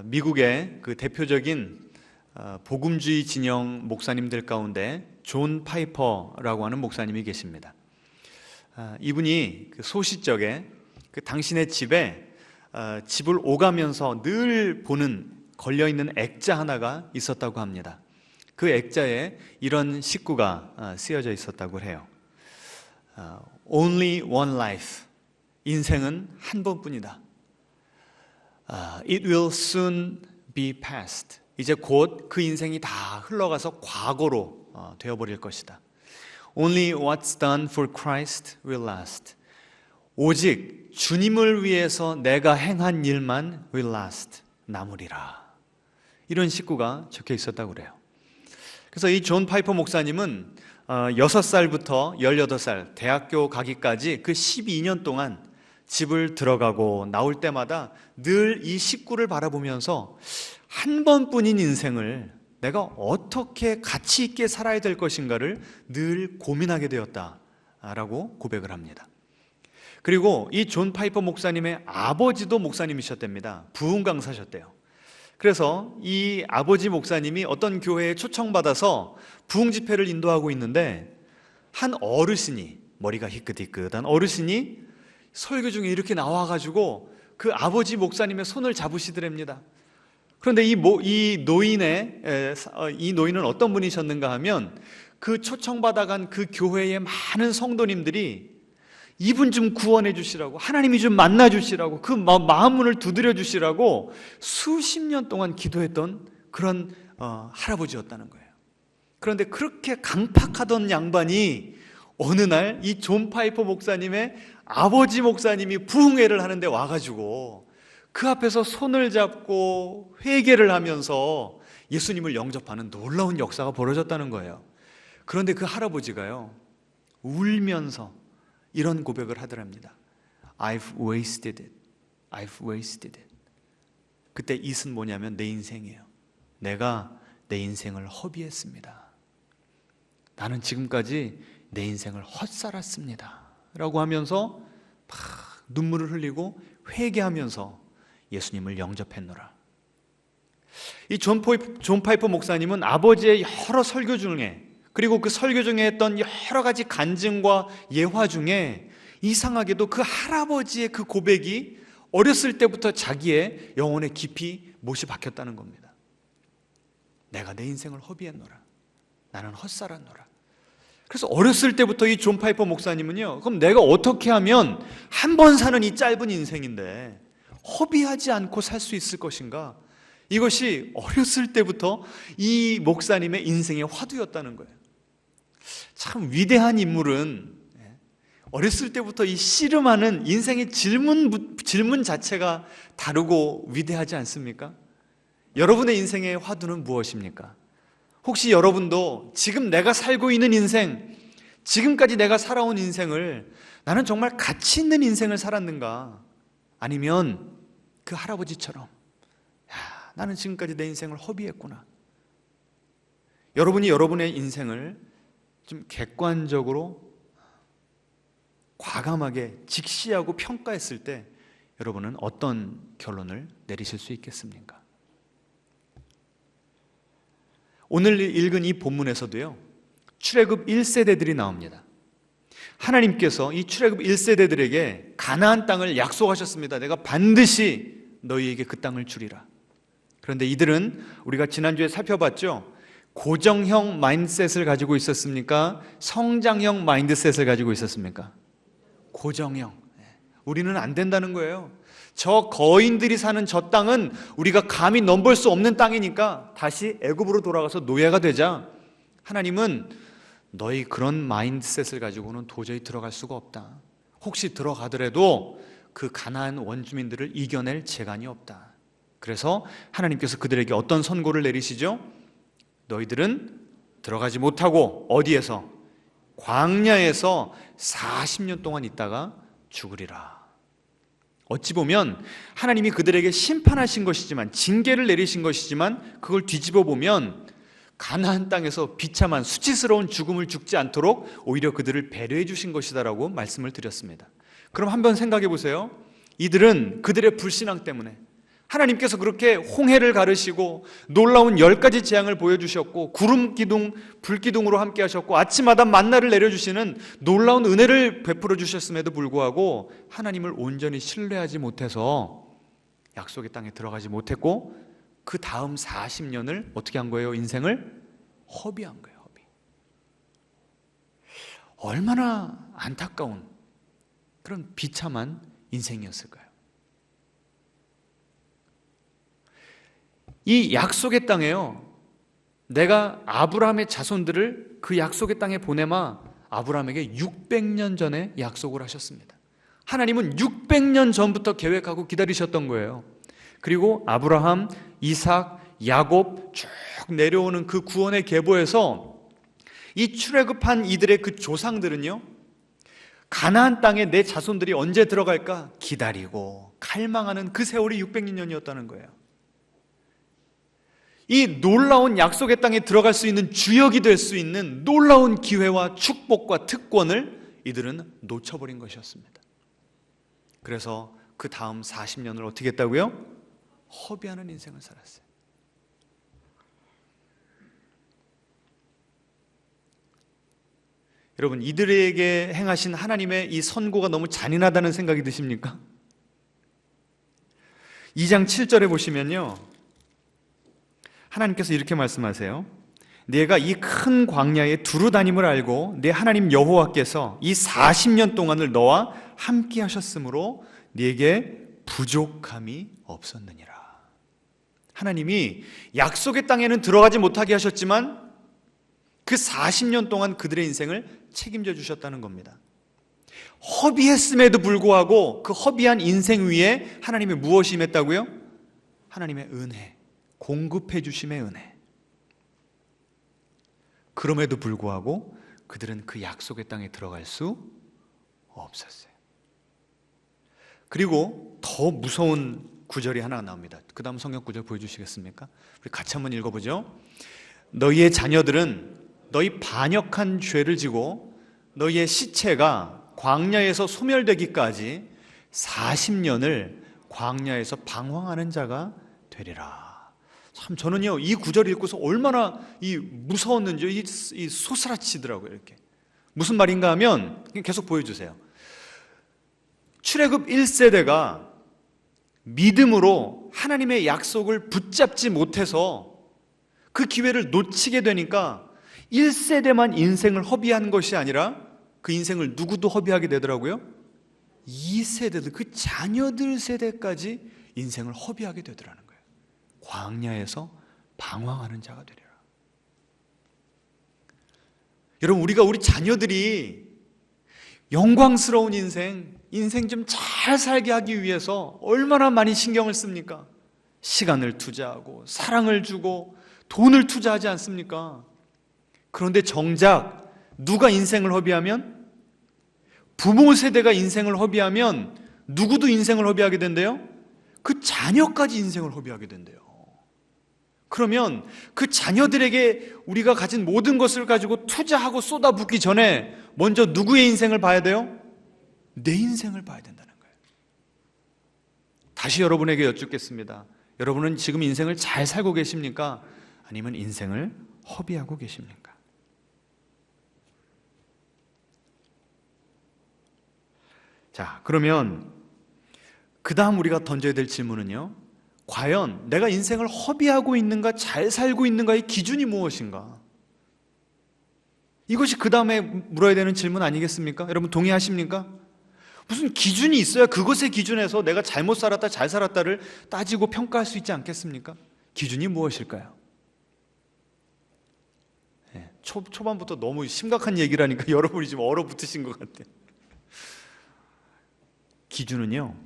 미국의 그 대표적인 복음주의 진영 목사님들 가운데 존 파이퍼라고 하는 목사님이 계십니다. 이분이 그 소시적에 당신의 집에 집을 오가면서 늘 보는 걸려있는 액자 하나가 있었다고 합니다. 그 액자에 이런 식구가 쓰여져 있었다고 해요. Only one life. 인생은 한 번뿐이다. It will soon be past. 이제 곧 그 인생이 다 흘러가서 과거로 되어버릴 것이다. Only what's done for Christ will last. 오직 주님을 위해서 내가 행한 일만 will last. 남으리라. 이런 식구가 적혀 있었다고 그래요. 그래서 이 존 파이퍼 목사님은 6살부터 18살 대학교 가기까지 그 12년 동안 집을 들어가고 나올 때마다 늘 이 식구를 바라보면서 한 번뿐인 인생을 내가 어떻게 가치 있게 살아야 될 것인가를 늘 고민하게 되었다라고 고백을 합니다. 그리고 이 존 파이퍼 목사님의 아버지도 목사님이셨답니다. 부흥 강사셨대요. 그래서 이 아버지 목사님이 어떤 교회에 초청받아서 부흥 집회를 인도하고 있는데 한 어르신이, 머리가 희끗희끗한 어르신이 설교 중에 이렇게 나와가지고 그 아버지 목사님의 손을 잡으시더랍니다. 그런데 이 노인은 어떤 분이셨는가 하면 그 초청받아간 그 교회의 많은 성도님들이 이분 좀 구원해 주시라고, 하나님이 좀 만나 주시라고, 그 마음 문을 두드려 주시라고 수십 년 동안 기도했던 그런 할아버지였다는 거예요. 그런데 그렇게 강팍하던 양반이 어느 날 이 존 파이퍼 목사님의 아버지 목사님이 부흥회를 하는데 와가지고 그 앞에서 손을 잡고 회개를 하면서 예수님을 영접하는 놀라운 역사가 벌어졌다는 거예요. 그런데 그 할아버지가요, 울면서 이런 고백을 하더랍니다. I've wasted it. I've wasted it. 그때 it은 뭐냐면 내 인생이에요. 내가 내 인생을 허비했습니다. 나는 지금까지 내 인생을 헛살았습니다 라고 하면서 막 눈물을 흘리고 회개하면서 예수님을 영접했노라. 이 존 파이퍼 목사님은 아버지의 여러 설교 중에, 그리고 그 설교 중에 했던 여러 가지 간증과 예화 중에 이상하게도 그 할아버지의 그 고백이 어렸을 때부터 자기의 영혼에 깊이 못이 박혔다는 겁니다. 내가 내 인생을 허비했노라. 나는 헛살았노라. 그래서 어렸을 때부터 이 존 파이퍼 목사님은요, 그럼 내가 어떻게 하면 한 번 사는 이 짧은 인생인데 허비하지 않고 살 수 있을 것인가? 이것이 어렸을 때부터 이 목사님의 인생의 화두였다는 거예요. 참 위대한 인물은 어렸을 때부터 이 씨름하는 인생의 질문 자체가 다르고 위대하지 않습니까? 여러분의 인생의 화두는 무엇입니까? 혹시 여러분도 지금 내가 살고 있는 인생, 지금까지 내가 살아온 인생을 나는 정말 가치 있는 인생을 살았는가? 아니면 그 할아버지처럼 나는 지금까지 내 인생을 허비했구나. 여러분이 여러분의 인생을 좀 객관적으로 과감하게 직시하고 평가했을 때 여러분은 어떤 결론을 내리실 수 있겠습니까? 오늘 읽은 이 본문에서도요, 출애굽 1세대들이 나옵니다. 하나님께서 이 출애굽 1세대들에게 가나안 땅을 약속하셨습니다. 내가 반드시 너희에게 그 땅을 주리라. 그런데 이들은 우리가 지난주에 살펴봤죠. 고정형 마인드셋을 가지고 있었습니까? 성장형 마인드셋을 가지고 있었습니까? 고정형. 우리는 안 된다는 거예요. 저 거인들이 사는 저 땅은 우리가 감히 넘볼 수 없는 땅이니까 다시 애굽으로 돌아가서 노예가 되자. 하나님은 너희 그런 마인드셋을 가지고는 도저히 들어갈 수가 없다. 혹시 들어가더라도 그 가나안 원주민들을 이겨낼 재간이 없다. 그래서 하나님께서 그들에게 어떤 선고를 내리시죠? 너희들은 들어가지 못하고 어디에서? 광야에서 40년 동안 있다가 죽으리라. 어찌 보면 하나님이 그들에게 심판하신 것이지만, 징계를 내리신 것이지만, 그걸 뒤집어 보면 가나안 땅에서 비참한 수치스러운 죽음을 죽지 않도록 오히려 그들을 배려해 주신 것이다라고 말씀을 드렸습니다. 그럼 한번 생각해 보세요. 이들은 그들의 불신앙 때문에, 하나님께서 그렇게 홍해를 가르시고 놀라운 10가지 재앙을 보여주셨고 구름 기둥, 불 기둥으로 함께 하셨고 아침마다 만나를 내려주시는 놀라운 은혜를 베풀어 주셨음에도 불구하고 하나님을 온전히 신뢰하지 못해서 약속의 땅에 들어가지 못했고 그 다음 40년을 어떻게 한 거예요? 인생을 허비한 거예요. 허비. 얼마나 안타까운 그런 비참한 인생이었을까요? 이 약속의 땅에요, 내가 아브라함의 자손들을 그 약속의 땅에 보내마 아브라함에게 600년 전에 약속을 하셨습니다. 하나님은 600년 전부터 계획하고 기다리셨던 거예요. 그리고 아브라함, 이삭, 야곱 쭉 내려오는 그 구원의 계보에서 이 출애굽한 이들의 그 조상들은요, 가나안 땅에 내 자손들이 언제 들어갈까 기다리고 갈망하는 그 세월이 600년이었다는 거예요. 이 놀라운 약속의 땅에 들어갈 수 있는 주역이 될 수 있는 놀라운 기회와 축복과 특권을 이들은 놓쳐버린 것이었습니다. 그래서 그 다음 40년을 어떻게 했다고요? 허비하는 인생을 살았어요. 여러분, 이들에게 행하신 하나님의 이 선고가 너무 잔인하다는 생각이 드십니까? 2장 7절에 보시면요, 하나님께서 이렇게 말씀하세요. 네가 이 큰 광야에 두루 다님을 알고 네 하나님 여호와께서 이 40년 동안을 너와 함께 하셨으므로 네게 부족함이 없었느니라. 하나님이 약속의 땅에는 들어가지 못하게 하셨지만 그 40년 동안 그들의 인생을 책임져 주셨다는 겁니다. 허비했음에도 불구하고 그 허비한 인생 위에 하나님이 무엇이 임했다고요? 하나님의 은혜, 공급해 주심의 은혜. 그럼에도 불구하고 그들은 그 약속의 땅에 들어갈 수 없었어요. 그리고 더 무서운 구절이 하나 나옵니다. 그 다음 성경 구절 보여주시겠습니까? 우리 같이 한번 읽어보죠. 너희의 자녀들은 너희 반역한 죄를 지고 너희의 시체가 광야에서 소멸되기까지 40년을 광야에서 방황하는 자가 되리라. 참 저는요, 이 구절 읽고서 얼마나 무서웠는지 이 소스라치더라고요. 이렇게 무슨 말인가 하면 계속 보여주세요. 출애굽 1세대가 믿음으로 하나님의 약속을 붙잡지 못해서 그 기회를 놓치게 되니까 1세대만 인생을 허비한 것이 아니라 그 인생을 누구도 허비하게 되더라고요. 2세대들, 그 자녀들 세대까지 인생을 허비하게 되더라는 거예요. 광야에서 방황하는 자가 되리라. 여러분, 우리 자녀들이 영광스러운 인생 좀 잘 살게 하기 위해서 얼마나 많이 신경을 씁니까? 시간을 투자하고 사랑을 주고 돈을 투자하지 않습니까? 그런데 정작 누가 인생을 허비하면, 부모 세대가 인생을 허비하면 누구도 인생을 허비하게 된대요? 그 자녀까지 인생을 허비하게 된대요. 그러면 그 자녀들에게 우리가 가진 모든 것을 가지고 투자하고 쏟아붓기 전에 먼저 누구의 인생을 봐야 돼요? 내 인생을 봐야 된다는 거예요. 다시 여러분에게 여쭙겠습니다. 여러분은 지금 인생을 잘 살고 계십니까? 아니면 인생을 허비하고 계십니까? 자, 그러면 그 다음 우리가 던져야 될 질문은요, 과연 내가 인생을 허비하고 있는가, 잘 살고 있는가의 기준이 무엇인가? 이것이 그 다음에 물어야 되는 질문 아니겠습니까? 여러분 동의하십니까? 무슨 기준이 있어야 그것의 기준에서 내가 잘못 살았다, 잘 살았다를 따지고 평가할 수 있지 않겠습니까? 기준이 무엇일까요? 네, 초반부터 너무 심각한 얘기를 하니까 여러분이 지금 얼어붙으신 것 같아요. 기준은요,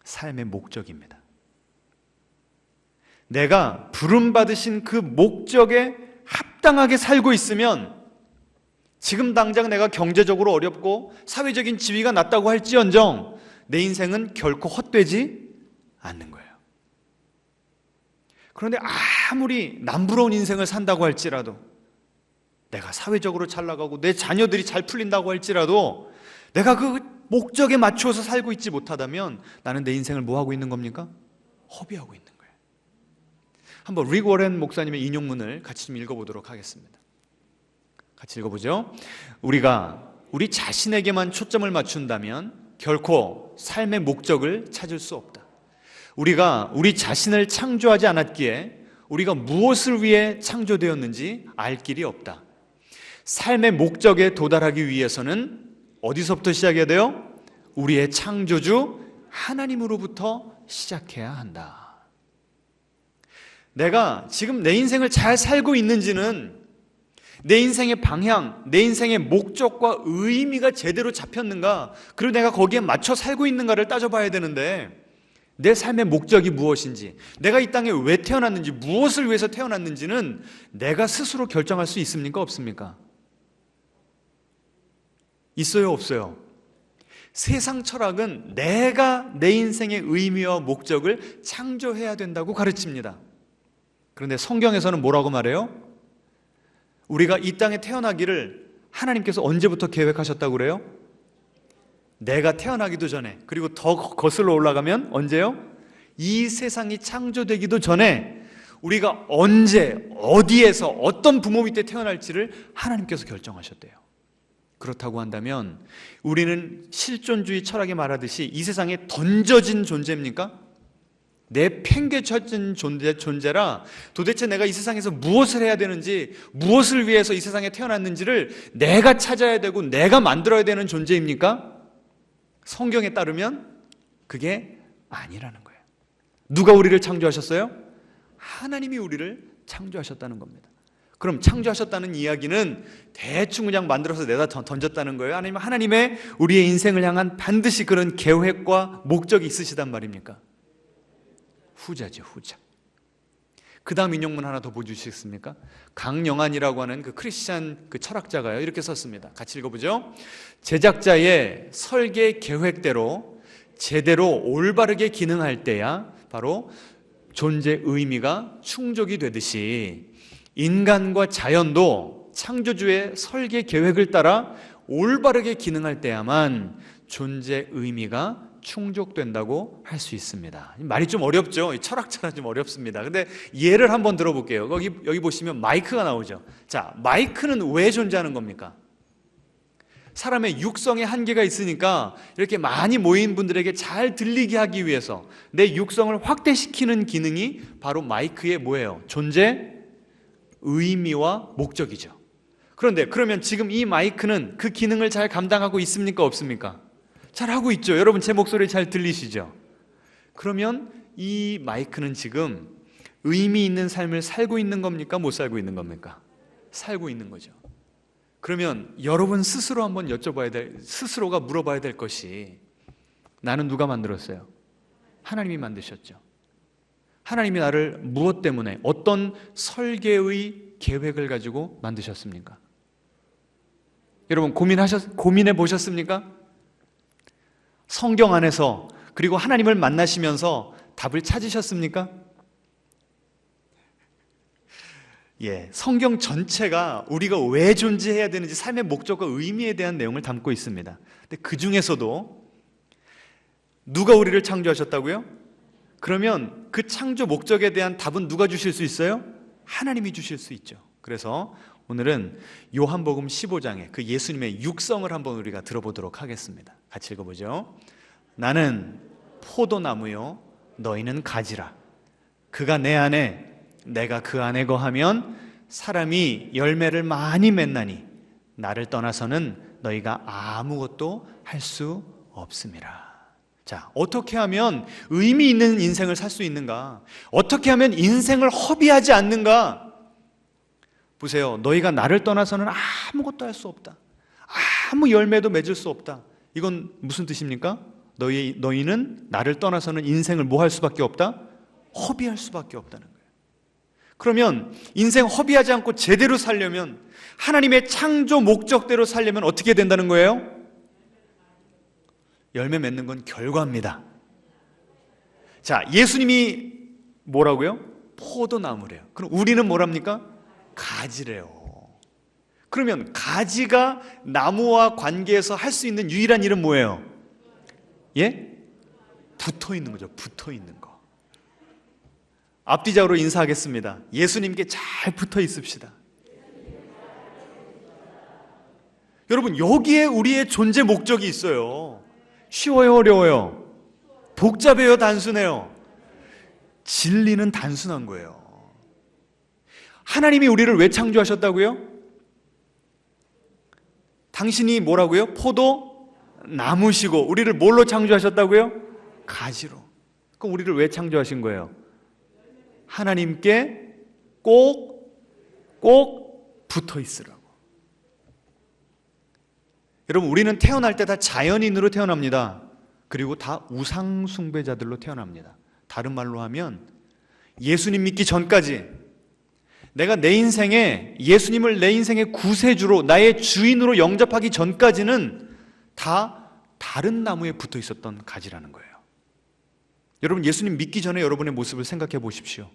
삶의 목적입니다. 내가 부름받으신 그 목적에 합당하게 살고 있으면 지금 당장 내가 경제적으로 어렵고 사회적인 지위가 낮다고 할지언정 내 인생은 결코 헛되지 않는 거예요. 그런데 아무리 남부러운 인생을 산다고 할지라도, 내가 사회적으로 잘 나가고 내 자녀들이 잘 풀린다고 할지라도 내가 그 목적에 맞추어서 살고 있지 못하다면 나는 내 인생을 뭐 하고 있는 겁니까? 허비하고 있는 거예요. 한번 릭 워렌 목사님의 인용문을 같이 좀 읽어보도록 하겠습니다. 같이 읽어보죠. 우리가 우리 자신에게만 초점을 맞춘다면 결코 삶의 목적을 찾을 수 없다. 우리가 우리 자신을 창조하지 않았기에 우리가 무엇을 위해 창조되었는지 알 길이 없다. 삶의 목적에 도달하기 위해서는 어디서부터 시작해야 돼요? 우리의 창조주 하나님으로부터 시작해야 한다. 내가 지금 내 인생을 잘 살고 있는지는 내 인생의 방향, 내 인생의 목적과 의미가 제대로 잡혔는가, 그리고 내가 거기에 맞춰 살고 있는가를 따져봐야 되는데, 내 삶의 목적이 무엇인지, 내가 이 땅에 왜 태어났는지, 무엇을 위해서 태어났는지는 내가 스스로 결정할 수 있습니까? 없습니까? 있어요? 없어요? 세상 철학은 내가 내 인생의 의미와 목적을 창조해야 된다고 가르칩니다. 그런데 성경에서는 뭐라고 말해요? 우리가 이 땅에 태어나기를 하나님께서 언제부터 계획하셨다고 그래요? 내가 태어나기도 전에, 그리고 더 거슬러 올라가면 언제요? 이 세상이 창조되기도 전에 우리가 언제, 어디에서, 어떤 부모 밑에 태어날지를 하나님께서 결정하셨대요. 그렇다고 한다면 우리는 실존주의 철학에 말하듯이 이 세상에 던져진 존재입니까? 내팽개쳐진 존재라 도대체 내가 이 세상에서 무엇을 해야 되는지, 무엇을 위해서 이 세상에 태어났는지를 내가 찾아야 되고 내가 만들어야 되는 존재입니까? 성경에 따르면 그게 아니라는 거예요. 누가 우리를 창조하셨어요? 하나님이 우리를 창조하셨다는 겁니다. 그럼 창조하셨다는 이야기는 대충 그냥 만들어서 내다 던졌다는 거예요? 아니면 하나님의 우리의 인생을 향한 반드시 그런 계획과 목적이 있으시단 말입니까? 후자죠, 후자. 그 다음 인용문 하나 더 보여주시겠습니까? 강영안이라고 하는 그 크리스찬 그 철학자가요, 이렇게 썼습니다. 같이 읽어보죠. 제작자의 설계 계획대로 제대로 올바르게 기능할 때야 바로 존재 의미가 충족이 되듯이 인간과 자연도 창조주의 설계 계획을 따라 올바르게 기능할 때야만 존재 의미가 충족된다고 할 수 있습니다. 말이 좀 어렵죠? 철학자는 좀 어렵습니다. 근데 예를 한번 들어볼게요. 여기 보시면 마이크가 나오죠. 자, 마이크는 왜 존재하는 겁니까? 사람의 육성에 한계가 있으니까 이렇게 많이 모인 분들에게 잘 들리게 하기 위해서 내 육성을 확대시키는 기능이 바로 마이크의 뭐예요? 존재, 의미와 목적이죠. 그런데 그러면 지금 이 마이크는 그 기능을 잘 감당하고 있습니까? 없습니까? 잘 하고 있죠. 여러분 제 목소리 잘 들리시죠? 그러면 이 마이크는 지금 의미 있는 삶을 살고 있는 겁니까? 못 살고 있는 겁니까? 살고 있는 거죠. 그러면 여러분 스스로 한번 스스로가 물어봐야 될 것이, 나는 누가 만들었어요? 하나님이 만드셨죠. 하나님이 나를 무엇 때문에, 어떤 설계의 계획을 가지고 만드셨습니까? 여러분 고민해 보셨습니까? 성경 안에서, 그리고 하나님을 만나시면서 답을 찾으셨습니까? 예, 성경 전체가 우리가 왜 존재해야 되는지, 삶의 목적과 의미에 대한 내용을 담고 있습니다. 근데 그 중에서도 누가 우리를 창조하셨다고요? 그러면 그 창조 목적에 대한 답은 누가 주실 수 있어요? 하나님이 주실 수 있죠. 그래서 오늘은 요한복음 15장에 그 예수님의 육성을 한번 우리가 들어보도록 하겠습니다. 같이 읽어보죠. 나는 포도나무요, 너희는 가지라. 그가 내 안에, 내가 그 안에 거하면 사람이 열매를 많이 맺나니 나를 떠나서는 너희가 아무것도 할 수 없음이라. 자, 어떻게 하면 의미 있는 인생을 살 수 있는가? 어떻게 하면 인생을 허비하지 않는가? 보세요. 너희가 나를 떠나서는 아무것도 할 수 없다. 아무 열매도 맺을 수 없다. 이건 무슨 뜻입니까? 너희는 나를 떠나서는 인생을 뭐 할 수밖에 없다? 허비할 수밖에 없다는 거예요. 그러면 인생 허비하지 않고 제대로 살려면, 하나님의 창조 목적대로 살려면 어떻게 된다는 거예요? 열매 맺는 건 결과입니다. 자, 예수님이 뭐라고요? 포도나무래요. 그럼 우리는 뭐랍니까? 가지래요. 그러면 가지가 나무와 관계에서 할 수 있는 유일한 일은 뭐예요? 예? 붙어 있는 거죠. 붙어 있는 거. 앞뒤자로 인사하겠습니다. 예수님께 잘 붙어 있읍시다. 여러분, 여기에 우리의 존재 목적이 있어요. 쉬워요, 어려워요? 복잡해요, 단순해요? 진리는 단순한 거예요. 하나님이 우리를 왜 창조하셨다고요? 당신이 뭐라고요? 포도 나무시고 우리를 뭘로 창조하셨다고요? 가지로. 그럼 우리를 왜 창조하신 거예요? 하나님께 꼭 붙어 있으라고. 여러분, 우리는 태어날 때 다 자연인으로 태어납니다. 그리고 다 우상 숭배자들로 태어납니다. 다른 말로 하면 예수님 믿기 전까지 내가 내 인생에 예수님을 내 인생의 구세주로 나의 주인으로 영접하기 전까지는 다 다른 나무에 붙어 있었던 가지라는 거예요. 여러분, 예수님 믿기 전에 여러분의 모습을 생각해 보십시오.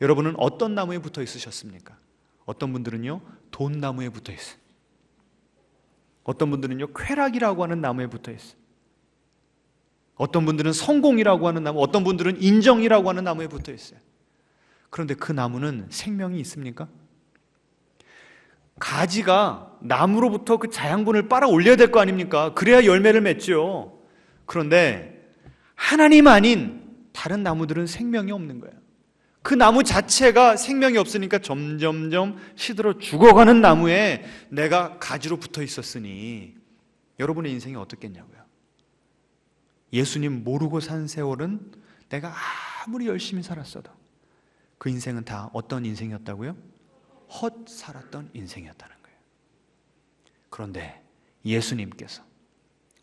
여러분은 어떤 나무에 붙어 있으셨습니까? 어떤 분들은요, 돈나무에 붙어 있어요. 어떤 분들은요, 쾌락이라고 하는 나무에 붙어 있어요. 어떤 분들은 성공이라고 하는 나무, 어떤 분들은 인정이라고 하는 나무에 붙어 있어요. 그런데 그 나무는 생명이 있습니까? 가지가 나무로부터 그 자양분을 빨아 올려야 될 거 아닙니까? 그래야 열매를 맺죠. 그런데 하나님 아닌 다른 나무들은 생명이 없는 거예요. 그 나무 자체가 생명이 없으니까 점점점 시들어 죽어가는 나무에 내가 가지로 붙어 있었으니 여러분의 인생이 어떻겠냐고요. 예수님 모르고 산 세월은 내가 아무리 열심히 살았어도 그 인생은 다 어떤 인생이었다고요? 헛 살았던 인생이었다는 거예요. 그런데 예수님께서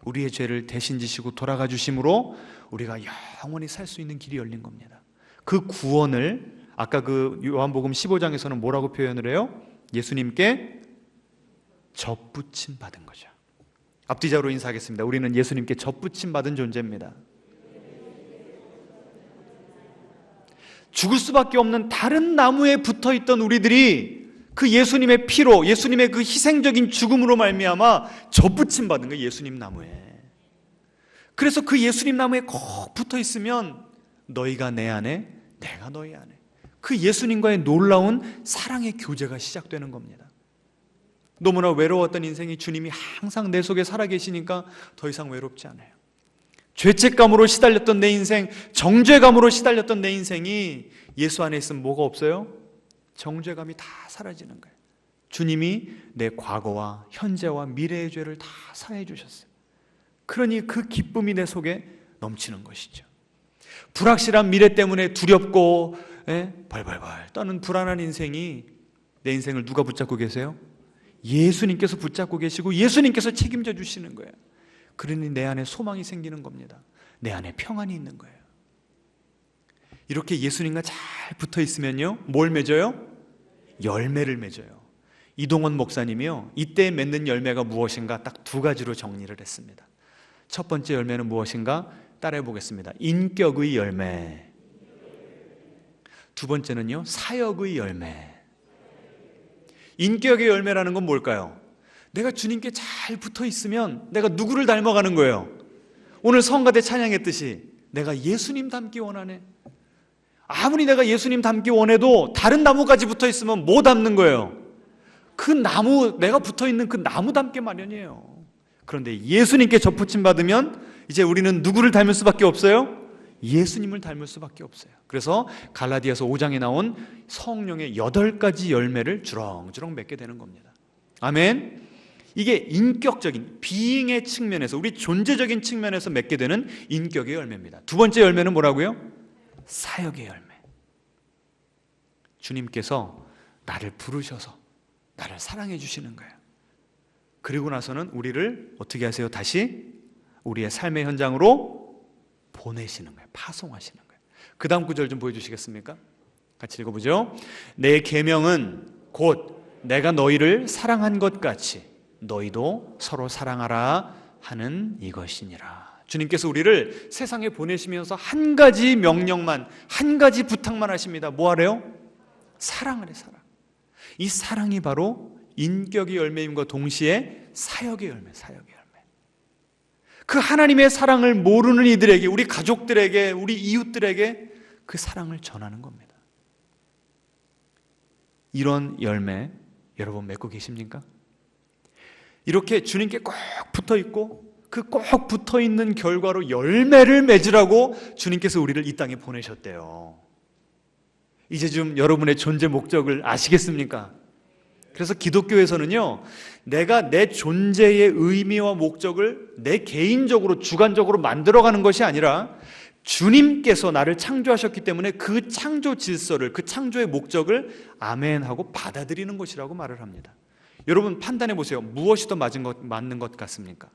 우리의 죄를 대신 지시고 돌아가 주심으로 우리가 영원히 살 수 있는 길이 열린 겁니다. 그 구원을 아까 그 요한복음 15장에서는 뭐라고 표현을 해요? 예수님께 접붙임 받은 거죠. 앞뒤자로 인사하겠습니다. 우리는 예수님께 접붙임 받은 존재입니다. 죽을 수밖에 없는 다른 나무에 붙어있던 우리들이 그 예수님의 피로, 예수님의 그 희생적인 죽음으로 말미암아 접붙임 받은 거예요. 예수님 나무에. 그래서 그 예수님 나무에 꼭 붙어있으면 너희가 내 안에, 내가 너희 안에, 그 예수님과의 놀라운 사랑의 교제가 시작되는 겁니다. 너무나 외로웠던 인생이 주님이 항상 내 속에 살아계시니까 더 이상 외롭지 않아요. 죄책감으로 시달렸던 내 인생, 정죄감으로 시달렸던 내 인생이 예수 안에 있으면 뭐가 없어요? 정죄감이 다 사라지는 거예요. 주님이 내 과거와 현재와 미래의 죄를 다 사해 주셨어요. 그러니 그 기쁨이 내 속에 넘치는 것이죠. 불확실한 미래 때문에 두렵고 벌벌벌 떠는 불안한 인생이, 내 인생을 누가 붙잡고 계세요? 예수님께서 붙잡고 계시고 예수님께서 책임져 주시는 거예요. 그러니 내 안에 소망이 생기는 겁니다. 내 안에 평안이 있는 거예요. 이렇게 예수님과 잘 붙어 있으면요, 뭘 맺어요? 열매를 맺어요. 이동원 목사님이요, 이때 맺는 열매가 무엇인가 딱 두 가지로 정리를 했습니다. 첫 번째 열매는 무엇인가? 따라해 보겠습니다. 인격의 열매. 두 번째는요, 사역의 열매. 인격의 열매라는 건 뭘까요? 내가 주님께 잘 붙어 있으면 내가 누구를 닮아가는 거예요? 오늘 성가대 찬양했듯이 내가 예수님 닮기 원하네. 아무리 내가 예수님 닮기 원해도 다른 나무까지 붙어 있으면 뭐 닮는 거예요? 그 나무, 내가 붙어 있는 그 나무 닮게 마련이에요. 그런데 예수님께 접붙임 받으면 이제 우리는 누구를 닮을 수밖에 없어요? 예수님을 닮을 수밖에 없어요. 그래서 갈라디아서 5장에 나온 성령의 8가지 열매를 주렁주렁 맺게 되는 겁니다. 아멘. 이게 인격적인 비잉의 측면에서, 우리 존재적인 측면에서 맺게 되는 인격의 열매입니다. 두 번째 열매는 뭐라고요? 사역의 열매. 주님께서 나를 부르셔서 나를 사랑해 주시는 거예요. 그리고 나서는 우리를 어떻게 하세요? 다시 우리의 삶의 현장으로 보내시는 거예요. 파송하시는 거예요. 그 다음 구절 좀 보여주시겠습니까? 같이 읽어보죠. 내 계명은 곧 내가 너희를 사랑한 것 같이 너희도 서로 사랑하라 하는 이것이니라. 주님께서 우리를 세상에 보내시면서 한 가지 명령만, 한 가지 부탁만 하십니다. 뭐 하래요? 사랑을 해, 사랑. 이 사랑이 바로 인격의 열매임과 동시에 사역의 열매, 사역의 열매. 그 하나님의 사랑을 모르는 이들에게, 우리 가족들에게, 우리 이웃들에게 그 사랑을 전하는 겁니다. 이런 열매 여러분 맺고 계십니까? 이렇게 주님께 꼭 붙어 있고 그 꼭 붙어 있는 결과로 열매를 맺으라고 주님께서 우리를 이 땅에 보내셨대요. 이제 좀 여러분의 존재 목적을 아시겠습니까? 그래서 기독교에서는요, 내가 내 존재의 의미와 목적을 내 개인적으로 주관적으로 만들어가는 것이 아니라 주님께서 나를 창조하셨기 때문에 그 창조 질서를, 그 창조의 목적을 아멘하고 받아들이는 것이라고 말을 합니다. 여러분 판단해 보세요. 무엇이 더 맞는 것 같습니까?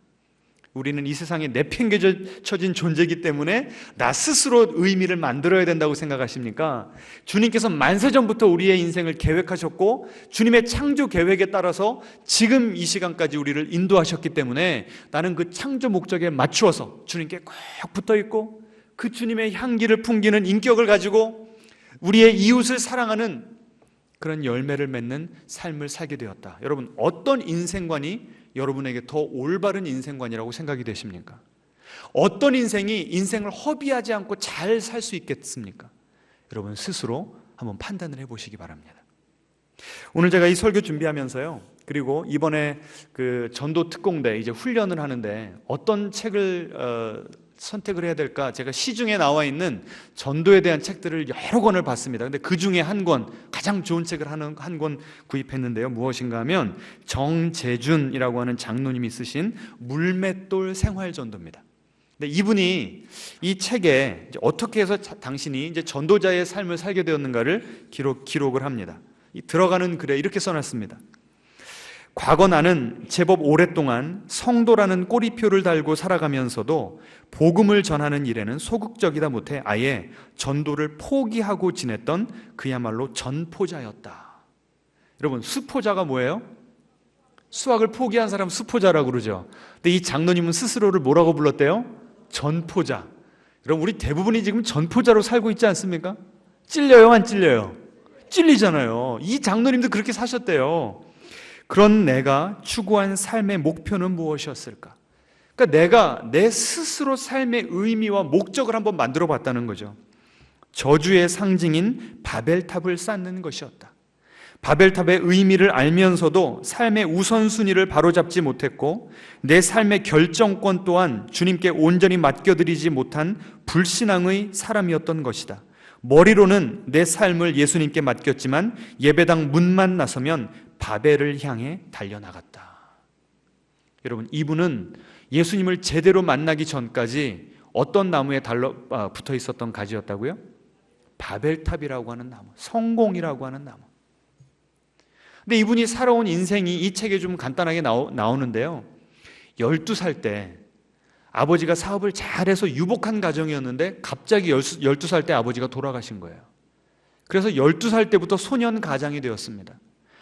우리는 이 세상에 내팽개쳐진 존재이기 때문에 나 스스로 의미를 만들어야 된다고 생각하십니까? 주님께서 만세전부터 우리의 인생을 계획하셨고 주님의 창조 계획에 따라서 지금 이 시간까지 우리를 인도하셨기 때문에 나는 그 창조 목적에 맞추어서 주님께 꼭 붙어있고 그 주님의 향기를 풍기는 인격을 가지고 우리의 이웃을 사랑하는 그런 열매를 맺는 삶을 살게 되었다. 여러분, 어떤 인생관이 여러분에게 더 올바른 인생관이라고 생각이 되십니까? 어떤 인생이 인생을 허비하지 않고 잘 살 수 있겠습니까? 여러분 스스로 한번 판단을 해보시기 바랍니다. 오늘 제가 이 설교 준비하면서요, 그리고 이번에 그 전도 특공대 이제 훈련을 하는데 어떤 책을 선택을 해야 될까? 제가 시중에 나와 있는 전도에 대한 책들을 여러 권을 봤습니다. 근데 그 중에 한 권, 가장 좋은 책을 한 권 구입했는데요. 무엇인가 하면 정재준이라고 하는 장로님이 쓰신 물맷돌 생활전도입니다. 근데 이분이 이 책에 어떻게 해서 당신이 이제 전도자의 삶을 살게 되었는가를 기록을 합니다. 들어가는 글에 이렇게 써놨습니다. 과거 나는 제법 오랫동안 성도라는 꼬리표를 달고 살아가면서도 복음을 전하는 일에는 소극적이다 못해 아예 전도를 포기하고 지냈던 그야말로 전포자였다. 여러분, 수포자가 뭐예요? 수학을 포기한 사람 수포자라고 그러죠. 근데 이 장로님은 스스로를 뭐라고 불렀대요? 전포자. 여러분, 우리 대부분이 지금 전포자로 살고 있지 않습니까? 찔려요, 안 찔려요? 찔리잖아요. 이 장로님도 그렇게 사셨대요. 그런 내가 추구한 삶의 목표는 무엇이었을까? 그러니까 내가 내 스스로 삶의 의미와 목적을 한번 만들어 봤다는 거죠. 저주의 상징인 바벨탑을 쌓는 것이었다. 바벨탑의 의미를 알면서도 삶의 우선순위를 바로잡지 못했고 내 삶의 결정권 또한 주님께 온전히 맡겨드리지 못한 불신앙의 사람이었던 것이다. 머리로는 내 삶을 예수님께 맡겼지만 예배당 문만 나서면 바벨을 향해 달려나갔다. 여러분, 이분은 예수님을 제대로 만나기 전까지 어떤 나무에 붙어 있었던 가지였다고요? 바벨탑이라고 하는 나무, 성공이라고 하는 나무. 근데 이분이 살아온 인생이 이 책에 좀 간단하게 나오는데요. 12살 때 아버지가 사업을 잘해서 유복한 가정이었는데 갑자기 12살 때 아버지가 돌아가신 거예요. 그래서 12살 때부터 소년 가장이 되었습니다.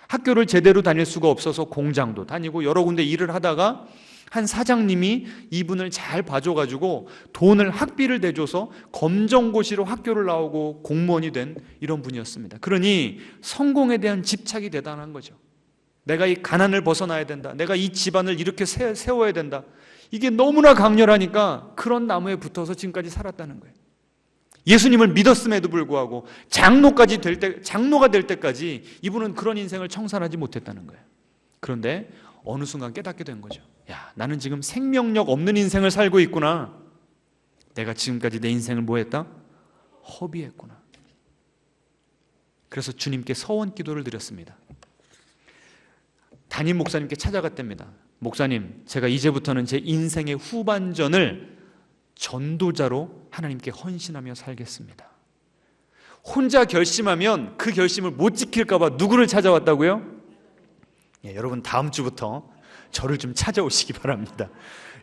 학교를 제대로 다닐 수가 없어서 공장도 다니고 여러 군데 일을 하다가 한 사장님이 이분을 잘 봐줘가지고 돈을 학비를 대줘서 검정고시로 학교를 나오고 공무원이 된 이런 분이었습니다. 그러니 성공에 대한 집착이 대단한 거죠. 내가 이 가난을 벗어나야 된다. 내가 이 집안을 이렇게 세워야 된다. 이게 너무나 강렬하니까 그런 나무에 붙어서 지금까지 살았다는 거예요. 예수님을 믿었음에도 불구하고 장로가 될 때까지 이분은 그런 인생을 청산하지 못했다는 거예요. 그런데 어느 순간 깨닫게 된 거죠. 야, 나는 지금 생명력 없는 인생을 살고 있구나. 내가 지금까지 내 인생을 뭐 했다? 허비했구나. 그래서 주님께 서원 기도를 드렸습니다. 담임 목사님께 찾아갔답니다. 목사님, 제가 이제부터는 제 인생의 후반전을 전도자로 하나님께 헌신하며 살겠습니다. 혼자 결심하면 그 결심을 못 지킬까 봐 누구를 찾아왔다고요? 여러분, 다음 주부터 저를 좀 찾아오시기 바랍니다.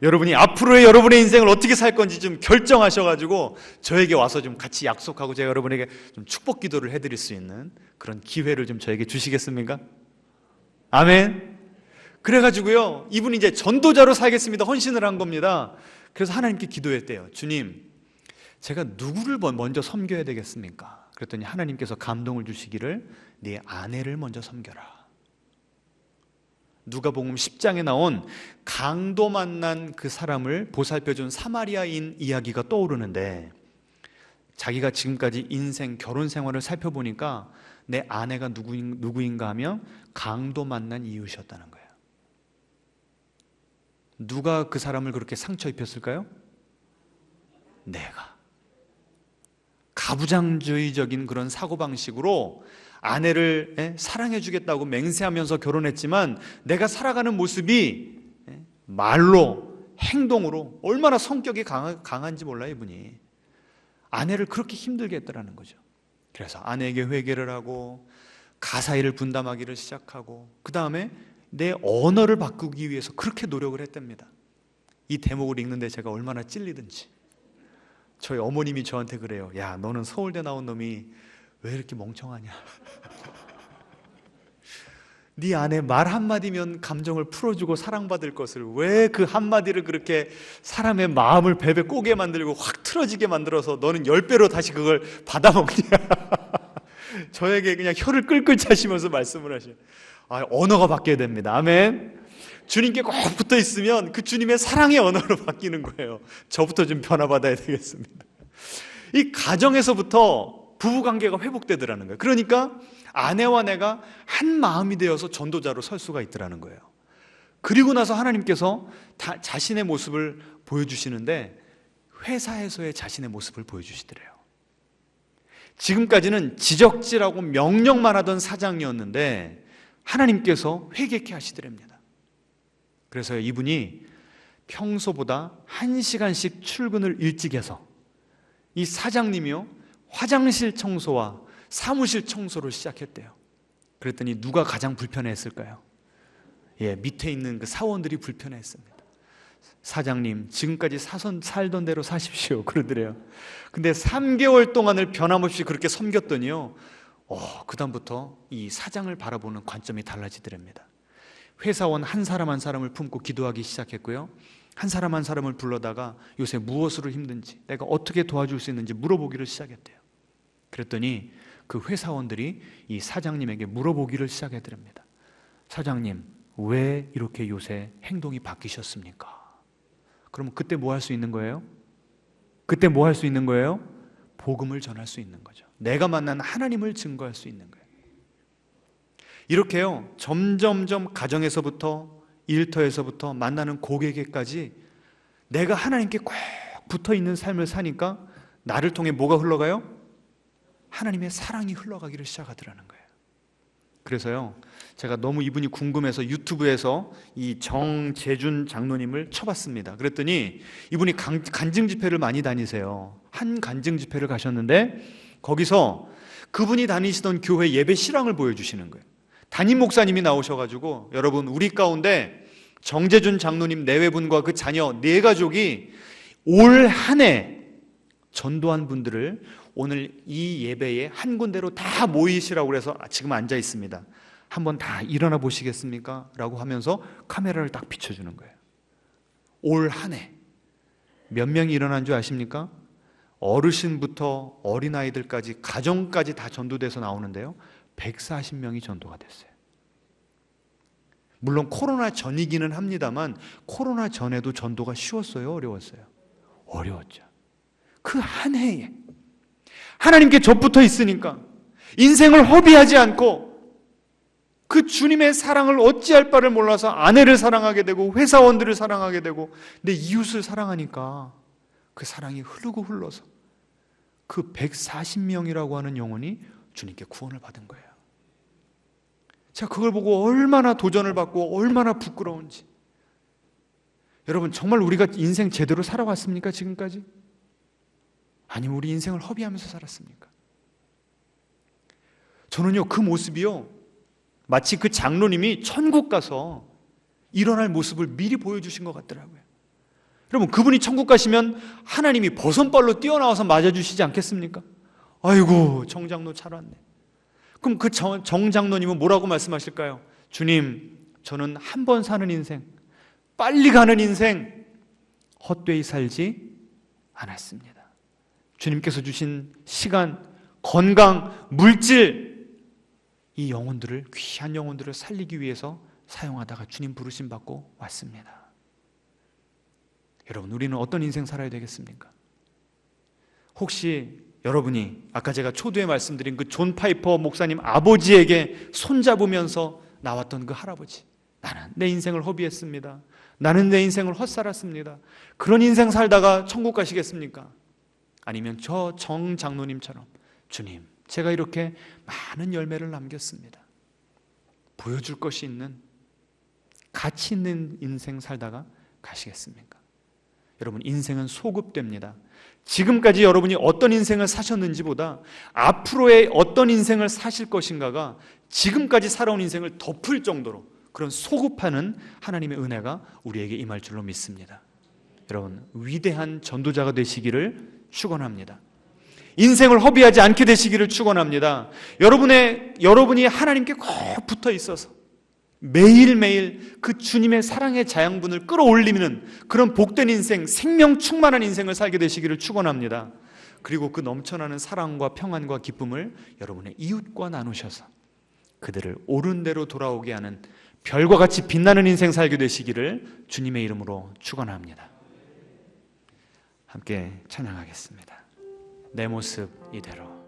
여러분이 앞으로의 여러분의 인생을 어떻게 살 건지 좀 결정하셔가지고 저에게 와서 좀 같이 약속하고 제가 여러분에게 좀 축복 기도를 해드릴 수 있는 그런 기회를 좀 저에게 주시겠습니까? 아멘. 그래가지고요, 이분이 이제 전도자로 살겠습니다 헌신을 한 겁니다. 그래서 하나님께 기도했대요. 주님, 제가 누구를 먼저 섬겨야 되겠습니까? 그랬더니 하나님께서 감동을 주시기를 네 아내를 먼저 섬겨라. 누가복음 10장에 나온 강도 만난 그 사람을 보살펴준 사마리아인 이야기가 떠오르는데 자기가 지금까지 인생, 결혼 생활을 살펴보니까 내 아내가 누구인가 하면 강도 만난 이웃이었다는 거예요. 누가 그 사람을 그렇게 상처 입혔을까요? 내가. 가부장주의적인 그런 사고방식으로 아내를 사랑해 주겠다고 맹세하면서 결혼했지만 내가 살아가는 모습이 말로, 행동으로 얼마나 성격이 강한지 몰라요, 이분이. 아내를 그렇게 힘들게 했더라는 거죠. 그래서 아내에게 회개를 하고 가사일을 분담하기를 시작하고 그 다음에 내 언어를 바꾸기 위해서 그렇게 노력을 했답니다. 이 대목을 읽는데 제가 얼마나 찔리든지. 저희 어머님이 저한테 그래요. 야, 너는 서울대 나온 놈이 왜 이렇게 멍청하냐. 네 아내 말 한마디면 감정을 풀어주고 사랑받을 것을 왜 그 한마디를 그렇게 사람의 마음을 베베 꼬게 만들고 확 틀어지게 만들어서 너는 10배로 다시 그걸 받아먹냐. 저에게 그냥 혀를 끌끌 차시면서 말씀을 하셔요. 언어가 바뀌어야 됩니다. 아멘. 주님께 꼭 붙어 있으면 그 주님의 사랑의 언어로 바뀌는 거예요. 저부터 좀 변화받아야 되겠습니다. 이 가정에서부터 부부관계가 회복되더라는 거예요. 그러니까 아내와 내가 한 마음이 되어서 전도자로 설 수가 있더라는 거예요. 그리고 나서 하나님께서 자신의 모습을 보여주시는데 회사에서의 자신의 모습을 보여주시더래요. 지금까지는 지적질하고 명령만 하던 사장이었는데 하나님께서 회개케 하시더랍니다. 그래서 이분이 평소보다 1시간씩 출근을 일찍 해서 이 사장님이요, 화장실 청소와 사무실 청소를 시작했대요. 그랬더니 누가 가장 불편해했을까요? 밑에 있는 그 사원들이 불편해했습니다. 사장님, 지금까지 살던 대로 사십시오. 그러더래요. 근데 3개월 동안을 변함없이 그렇게 섬겼더니요, 그 다음부터 이 사장을 바라보는 관점이 달라지더랍니다. 회사원 한 사람 한 사람을 품고 기도하기 시작했고요, 한 사람 한 사람을 불러다가 요새 무엇으로 힘든지, 내가 어떻게 도와줄 수 있는지 물어보기를 시작했대요. 그랬더니 그 회사원들이 이 사장님에게 물어보기를 시작했답니다. 사장님, 왜 이렇게 요새 행동이 바뀌셨습니까? 그러면 그때 뭐 할 수 있는 거예요? 그때 뭐 할 수 있는 거예요? 복음을 전할 수 있는 거죠. 내가 만난 하나님을 증거할 수 있는 거예요. 이렇게요, 점점점 가정에서부터 일터에서부터 만나는 고객에게까지 내가 하나님께 꼭 붙어 있는 삶을 사니까 나를 통해 뭐가 흘러가요? 하나님의 사랑이 흘러가기를 시작하더라는 거예요. 그래서요, 제가 너무 이분이 궁금해서 유튜브에서 이 정재준 장로님을 쳐봤습니다. 그랬더니 이분이 간증 집회를 많이 다니세요. 한 간증 집회를 가셨는데 거기서 그분이 다니시던 교회 예배 실황을 보여주시는 거예요. 담임 목사님이 나오셔가지고, 여러분, 우리 가운데 정재준 장로님 내외분과 그 자녀 4가족이 올 한 해 전도한 분들을 오늘 이 예배에 한 군데로 다 모이시라고 그래서 지금 앉아 있습니다. 한번 다 일어나 보시겠습니까? 라고 하면서 카메라를 딱 비춰주는 거예요. 올 한 해 몇 명이 일어난 줄 아십니까? 어르신부터 어린아이들까지 가정까지 다 전도돼서 나오는데요, 140명이 전도가 됐어요. 물론 코로나 전이기는 합니다만 코로나 전에도 전도가 쉬웠어요, 어려웠어요? 어려웠죠. 그 한 해에 하나님께 접붙어 있으니까 인생을 허비하지 않고 그 주님의 사랑을 어찌할 바를 몰라서 아내를 사랑하게 되고 회사원들을 사랑하게 되고 내 이웃을 사랑하니까 그 사랑이 흐르고 흘러서 그 140명이라고 하는 영혼이 주님께 구원을 받은 거예요. 제가 그걸 보고 얼마나 도전을 받고 얼마나 부끄러운지. 여러분, 정말 우리가 인생 제대로 살아왔습니까, 지금까지? 아니면 우리 인생을 허비하면서 살았습니까? 저는요, 그 모습이요, 마치 그 장로님이 천국 가서 일어날 모습을 미리 보여주신 것 같더라고요. 여러분, 그분이 천국 가시면 하나님이 버선발로 뛰어나와서 맞아주시지 않겠습니까? 아이고, 정장로 잘 왔네. 그럼 그 정장로님은 뭐라고 말씀하실까요? 주님, 저는 한 번 사는 인생, 빨리 가는 인생 헛되이 살지 않았습니다. 주님께서 주신 시간, 건강, 물질, 이 영혼들을, 귀한 영혼들을 살리기 위해서 사용하다가 주님 부르심 받고 왔습니다. 여러분, 우리는 어떤 인생 살아야 되겠습니까? 혹시 여러분이 아까 제가 초두에 말씀드린 그 존 파이퍼 목사님 아버지에게 손잡으면서 나왔던 그 할아버지, 나는 내 인생을 허비했습니다. 나는 내 인생을 헛살았습니다. 그런 인생 살다가 천국 가시겠습니까? 아니면 저 정 장로님처럼 주님, 제가 이렇게 많은 열매를 남겼습니다. 보여줄 것이 있는, 가치 있는 인생 살다가 가시겠습니까? 여러분, 인생은 소급됩니다. 지금까지 여러분이 어떤 인생을 사셨는지보다 앞으로의 어떤 인생을 사실 것인가가 지금까지 살아온 인생을 덮을 정도로 그런 소급하는 하나님의 은혜가 우리에게 임할 줄로 믿습니다. 여러분, 위대한 전도자가 되시기를 축원합니다. 인생을 허비하지 않게 되시기를 축원합니다. 여러분이 하나님께 꼭 붙어 있어서 매일매일 그 주님의 사랑의 자양분을 끌어올리는 그런 복된 인생, 생명 충만한 인생을 살게 되시기를 축원합니다. 그리고 그 넘쳐나는 사랑과 평안과 기쁨을 여러분의 이웃과 나누셔서 그들을 옳은 대로 돌아오게 하는 별과 같이 빛나는 인생 살게 되시기를 주님의 이름으로 축원합니다. 함께 찬양하겠습니다. 내 모습 이대로.